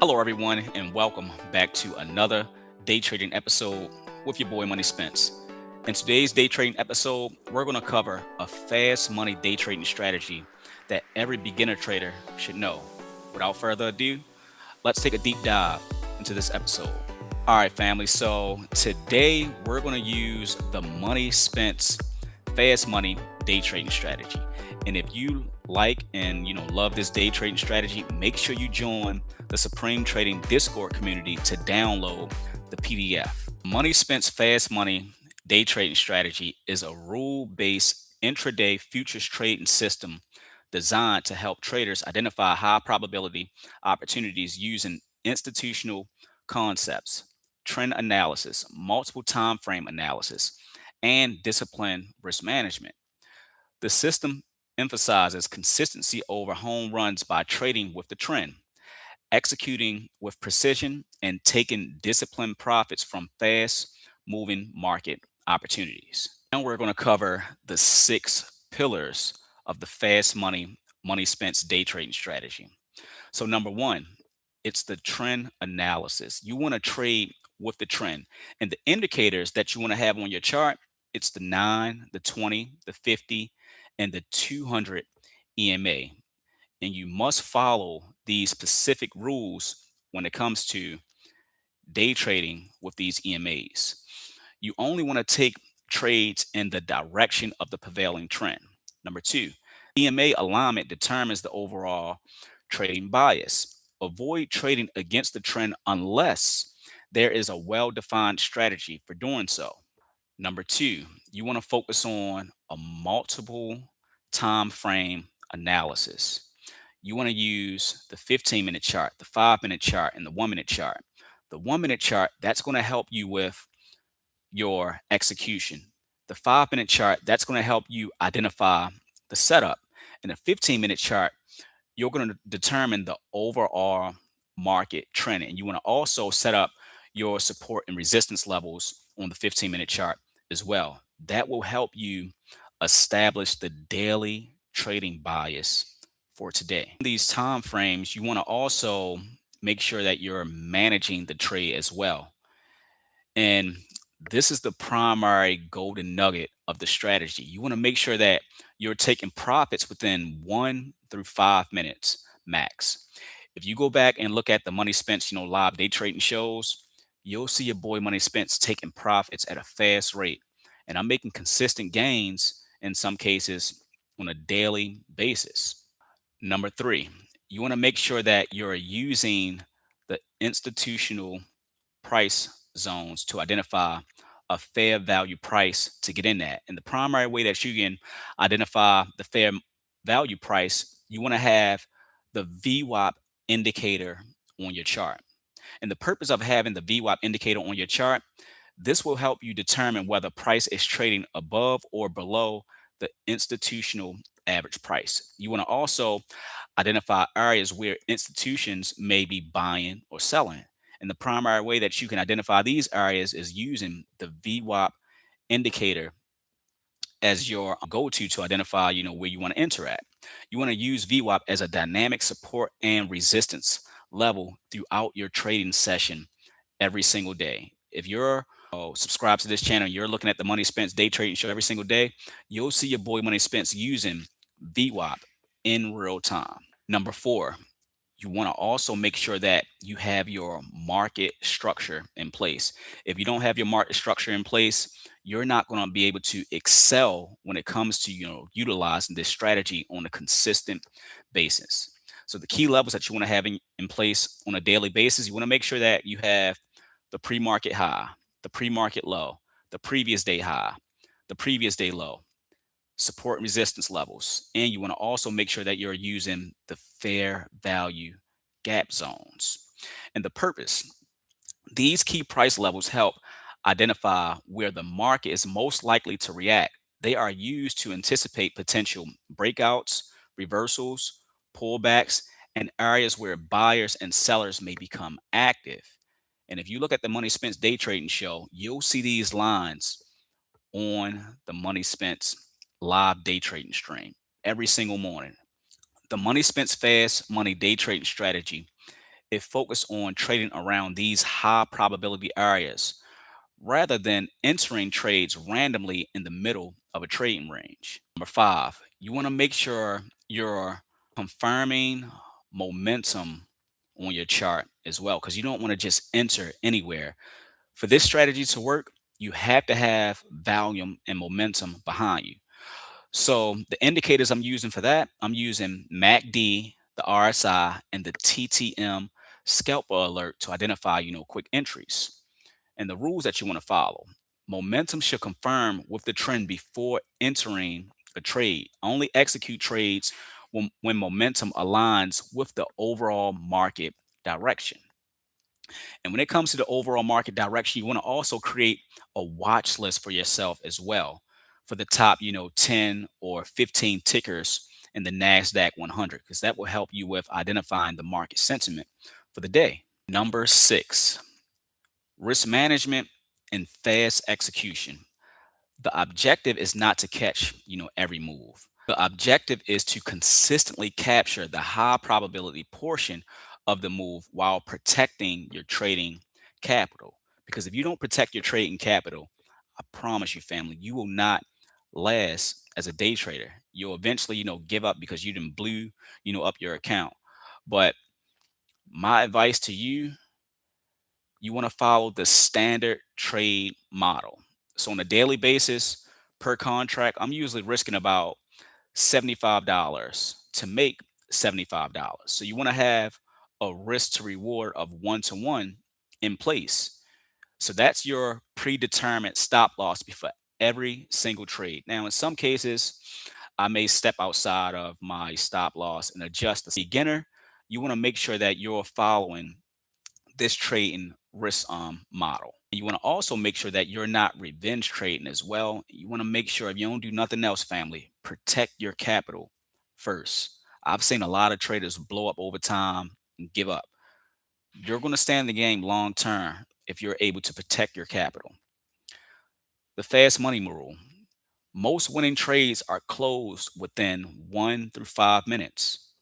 Hello, everyone, and welcome back to another day trading episode with your boy Money Spence. In today's day trading episode, we're going to cover a fast money day trading strategy that every beginner trader should know. Without further ado, let's take a deep dive into this episode. All right, family. So today we're going to use the Money Spence fast money day trading strategy. And if you like and love this day trading strategy, make sure you join the Supreme Trading Discord community to download the PDF. Money Spence fast money day trading strategy is a rule-based intraday futures trading system designed to help traders identify high probability opportunities using institutional concepts, trend analysis, multiple time frame analysis, and disciplined risk management. The system emphasizes consistency over home runs by trading with the trend, executing with precision, and taking disciplined profits from fast moving market opportunities. Now we're going to cover the six pillars of the fast money spent day trading strategy. So number one, it's the trend analysis. You want to trade with the trend. And the indicators that you want to have on your chart, it's the 9, the 20, the 50, and the 200 EMA. And you must follow these specific rules when it comes to day trading with these EMAs. You only want to take trades in the direction of the prevailing trend. Number two, EMA alignment determines the overall trading bias. Avoid trading against the trend unless there is a well defined strategy for doing so. Number two, you want to focus on a multiple time frame analysis. You want to use the 15-minute chart, the 5-minute chart, and the 1-minute chart. The 1-minute chart, that's going to help you with your execution. The 5-minute chart, that's going to help you identify the setup. And the 15-minute chart, you're going to determine the overall market trend. And you want to also set up your support and resistance levels on the 15-minute chart as well. That will help you establish the daily trading bias for today. These time frames, you want to also make sure that you're managing the trade as well. And this is the primary golden nugget of the strategy. You want to make sure that you're taking profits within 1 through 5 minutes max. If you go back and look at the Money Spence, live day trading shows, you'll see your boy Money Spence taking profits at a fast rate. And I'm making consistent gains in some cases on a daily basis. Number three, you want to make sure that you're using the institutional price zones to identify a fair value price to get in that. And the primary way that you can identify the fair value price, you want to have the VWAP indicator on your chart. And the purpose of having the VWAP indicator on your chart, this will help you determine whether price is trading above or below the institutional average price. You want to also identify areas where institutions may be buying or selling. And the primary way that you can identify these areas is using the VWAP indicator as your go-to identify, where you want to enter at. You want to use VWAP as a dynamic support and resistance level throughout your trading session every single day. If you're subscribed to this channel, you're looking at the Money Spence day trading show every single day, you'll see your boy Money Spence using VWAP in real time. Number four, you want to also make sure that you have your market structure in place. If you don't have your market structure in place, you're not going to be able to excel when it comes to utilizing this strategy on a consistent basis. So the key levels that you want to have in place on a daily basis, you want to make sure that you have the pre-market high, the pre-market low, the previous day high, the previous day low, support and resistance levels. And you want to also make sure that you're using the fair value gap zones. And the purpose, these key price levels help identify where the market is most likely to react. They are used to anticipate potential breakouts, reversals, pullbacks, and areas where buyers and sellers may become active. And if you look at the Money Spence day trading show, you'll see these lines on the Money Spence live day trading stream every single morning. The Money Spence fast money day trading strategy It focused on trading around these high probability areas rather than entering trades randomly in the middle of a trading range. Number five, you want to make sure you're confirming momentum on your chart as well, because you don't want to just enter anywhere. For this strategy to work, you have to have volume and momentum behind you. So the indicators I'm using for that, I'm using MACD, the RSI, and the TTM scalper alert to identify, quick entries. And the rules that you want to follow. Momentum should confirm with the trend before entering a trade. Only execute trades when momentum aligns with the overall market direction. And when it comes to the overall market direction, you want to also create a watch list for yourself as well for the top, 10 or 15 tickers in the NASDAQ 100, because that will help you with identifying the market sentiment for the day. Number six, risk management and fast execution. The objective is not to catch, every move. The objective is to consistently capture the high probability portion of the move while protecting your trading capital. Because if you don't protect your trading capital, I promise you, family, you will not last as a day trader. You'll eventually, give up because you didn't blew, up your account. But my advice to you, you want to follow the standard trade model. So on a daily basis, per contract, I'm usually risking about $75 to make $75. So you want to have a risk to reward of 1 to 1 in place. So that's your predetermined stop loss before every single trade. Now, in some cases, I may step outside of my stop loss and adjust. The beginner, you want to make sure that you're following this trading risk model. You want to also make sure that you're not revenge trading as well. You want to make sure, if you don't do nothing else, family, protect your capital first. I've seen a lot of traders blow up over time and give up. You're going to stand in the game long term if you're able to protect your capital. The fast money rule. Most winning trades are closed within 1 through 5 minutes.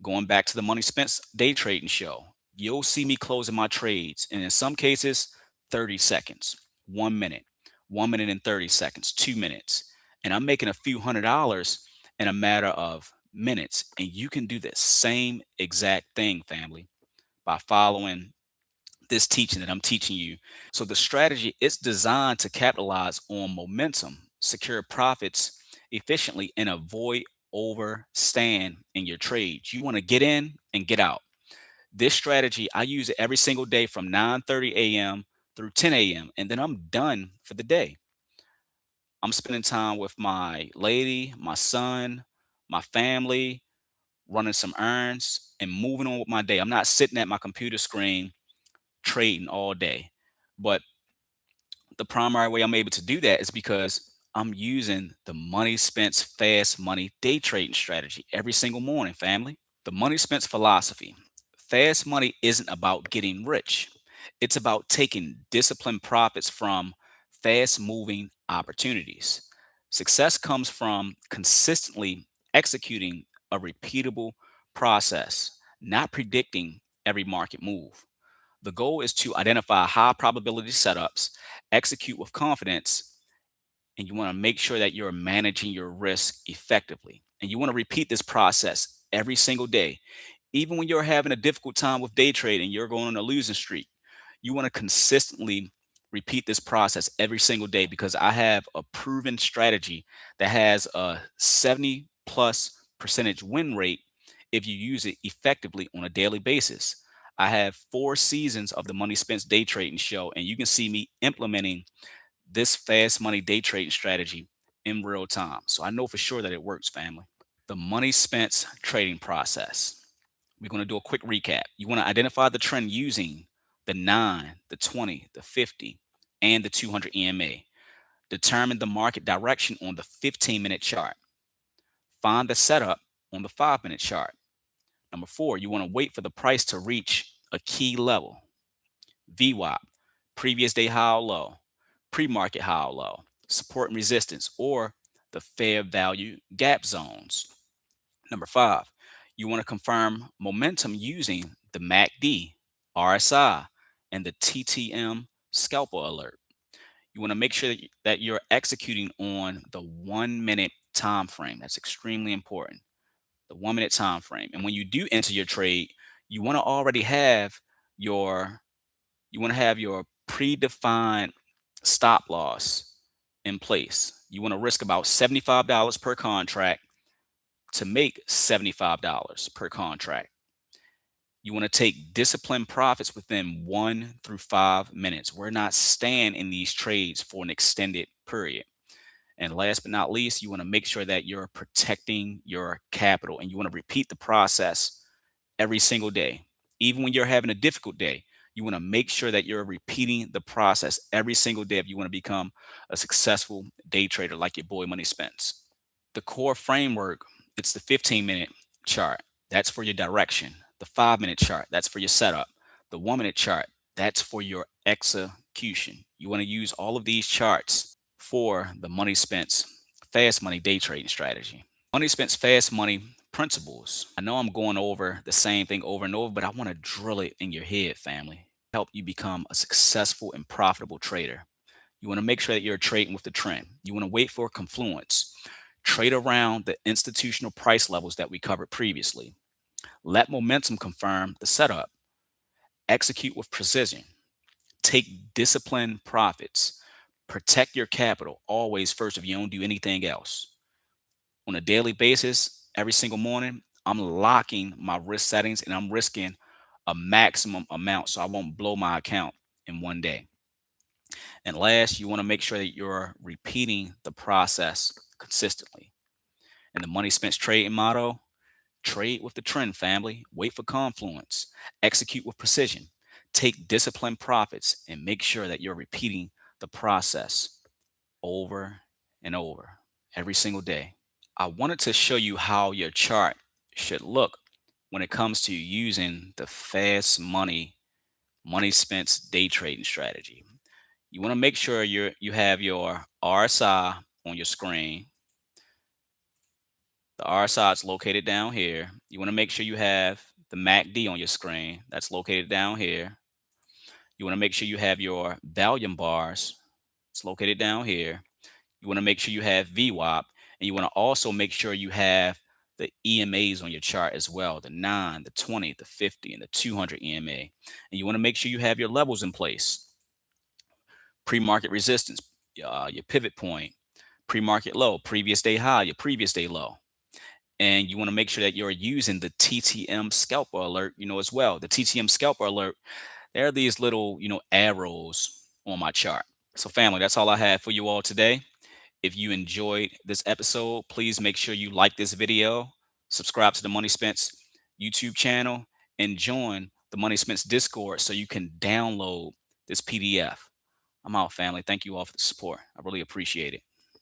Going back to the Money Spence day trading show, you'll see me closing my trades, and in some cases, 30 seconds, 1 minute, 1 minute and 30 seconds, 2 minutes. And I'm making a few $100s in a matter of minutes. And you can do the same exact thing, family, by following this teaching that I'm teaching you. So the strategy is designed to capitalize on momentum, secure profits efficiently, and avoid overstand in your trades. You want to get in and get out. This strategy, I use it every single day from 9:30 a.m. through 10 a.m. and then I'm done for the day. I'm spending time with my lady, my son, my family, running some errands and moving on with my day. I'm not sitting at my computer screen trading all day. But the primary way I'm able to do that is because I'm using the Money Spence fast money day trading strategy every single morning, family. The Money Spence philosophy. Fast money isn't about getting rich. It's about taking disciplined profits from fast moving opportunities. Success comes from consistently executing a repeatable process, not predicting every market move. The goal is to identify high probability setups, execute with confidence, and you want to make sure that you're managing your risk effectively. And you want to repeat this process every single day. Even when you're having a difficult time with day trading, you're going on a losing streak, you want to consistently repeat this process every single day, because I have a proven strategy that has a 70 plus percentage win rate if you use it effectively on a daily basis. I have 4 seasons of the Money Spence day trading show, and you can see me implementing this fast money day trading strategy in real time. So I know for sure that it works, family. The Money Spence trading process. We're going to do a quick recap. You want to identify the trend using the 9, the 20, the 50, and the 200 EMA. Determine the market direction on the 15-minute chart. Find the setup on the 5-minute chart. Number 4, you want to wait for the price to reach a key level. VWAP, previous day high or low, pre-market high or low, support and resistance, or the fair value gap zones. Number 5, you want to confirm momentum using the MACD, RSI, and the TTM scalper alert. You want to make sure that you're executing on the 1 minute time frame. That's extremely important. The 1 minute time frame. And when you do enter your trade, you want to already have your your predefined stop loss in place. You want to risk about $75 per contract to make $75 per contract. You want to take disciplined profits within 1 through 5 minutes. We're not staying in these trades for an extended period. And last but not least, you want to make sure that you're protecting your capital, and you want to repeat the process every single day. Even when you're having a difficult day, you want to make sure that you're repeating the process every single day if you want to become a successful day trader like your boy Money Spence. The core framework, it's the 15-minute chart. That's for your direction. The 5-minute chart, that's for your setup. The 1-minute chart, that's for your execution. You want to use all of these charts for the Money Spence fast money day trading strategy. Money Spence fast money principles. I know I'm going over the same thing over and over, but I want to drill it in your head, family. Help you become a successful and profitable trader. You want to make sure that you're trading with the trend. You want to wait for confluence. Trade around the institutional price levels that we covered previously. Let momentum confirm the setup. Execute with precision. Take disciplined profits. Protect your capital always first if you don't do anything else. On a daily basis, every single morning, I'm locking my risk settings and I'm risking a maximum amount so I won't blow my account in one day. And last, you want to make sure that you're repeating the process consistently. And the Money Spence trading motto: trade with the trend, family. Wait for confluence. Execute with precision. Take disciplined profits and make sure that you're repeating the process over and over every single day. I wanted to show you how your chart should look when it comes to using the fast money Spence day trading strategy. You want to make sure you have your RSI on your screen. The RSI is located down here. You want to make sure you have the MACD on your screen. That's located down here. You want to make sure you have your volume bars. It's located down here. You want to make sure you have VWAP, and you want to also make sure you have the EMAs on your chart as well, the 9, the 20, the 50, and the 200 EMA. And you want to make sure you have your levels in place. Pre-market resistance, your pivot point, pre-market low, previous day high, your previous day low. And you want to make sure that you're using the TTM scalper alert, as well. The TTM scalper alert, there are these little, arrows on my chart. So family, that's all I have for you all today. If you enjoyed this episode, please make sure you like this video, subscribe to the Money Spence YouTube channel, and join the Money Spence Discord so you can download this PDF. I'm out, family. Thank you all for the support. I really appreciate it.